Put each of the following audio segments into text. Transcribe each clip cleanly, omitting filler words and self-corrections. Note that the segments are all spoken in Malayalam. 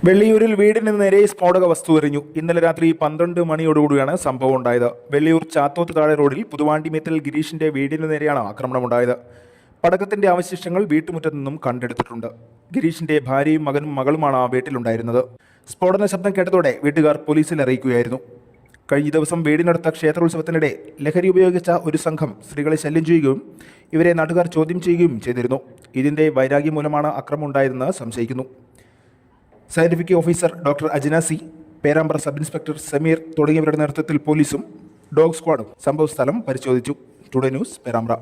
വെള്ളിയൂരിൽ വീടിന് നേരെ സ്ഫോടക വസ്തു എറിഞ്ഞു. ഇന്നലെ രാത്രി 12 മണിയോടുകൂടിയാണ് സംഭവം ഉണ്ടായത്. വെള്ളിയൂർ ചാത്തോത്ത് താഴെ റോഡിൽ പുതുവാണ്ടിമേത്തിൽ ഗിരീഷിന്റെ വീടിന് നേരെയാണ് ആക്രമണമുണ്ടായത്. പടക്കത്തിന്റെ അവശിഷ്ടങ്ങൾ വീട്ടുമുറ്റത്തു നിന്നും കണ്ടെടുത്തിട്ടുണ്ട്. ഗിരീഷിന്റെ ഭാര്യയും മകനും മകളുമാണ് ആ വീട്ടിലുണ്ടായിരുന്നത്. സ്ഫോടന ശബ്ദം കേട്ടതോടെ വീട്ടുകാർ പോലീസിൽ അറിയിക്കുകയായിരുന്നു. കഴിഞ്ഞ ദിവസം വീടിനടുത്ത ക്ഷേത്രോത്സവത്തിനിടെ ലഹരി ഉപയോഗിച്ച ഒരു സംഘം സ്ത്രീകളെ ശല്യം ചെയ്യുകയും ഇവരെ നാട്ടുകാർ ചോദ്യം ചെയ്യുകയും ചെയ്തിരുന്നു. ഇതിന്റെ വൈരാഗ്യം മൂലമാണ് ആക്രമണം ഉണ്ടായതെന്ന് സംശയിക്കുന്നു. Scientific officer doctor Ajnasi, Perambra sub inspector Sameer തുടങ്ങിയവരുടെ നേതൃത്വത്തിൽ പോലീസും ഡോഗ് സ്ക്വാഡും സംഭവസ്ഥലം പരിശോധിച്ചു. Today news, Perambra.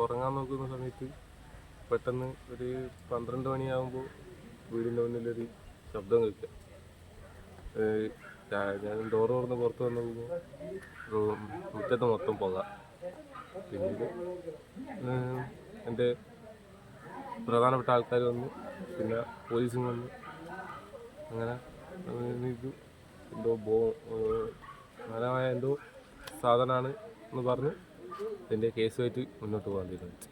ഉറങ്ങാൻ നോക്കുന്ന സമയത്ത് പെട്ടെന്ന് ഒരു 12 മണിയാകുമ്പോൾ വീടിൻ്റെ മുന്നിലൊരു ശബ്ദം കേൾക്കുക. ഞാൻ ഡോറ് തുറന്ന് പുറത്ത് വന്നപ്പോൾ മുറ്റത്ത് മൊത്തം പോകാം. പിന്നീട് എൻ്റെ പ്രധാനപ്പെട്ട ആൾക്കാർ വന്നു, പിന്നെ പോലീസും വന്നു. അങ്ങനെ ഇത് എന്തോ മാരമായ എന്തോ സാധനമാണ് എന്ന് പറഞ്ഞ് എൻ്റെ കേസുമായിട്ട് മുന്നോട്ട് പോകാൻ തീരുമാനിച്ചു.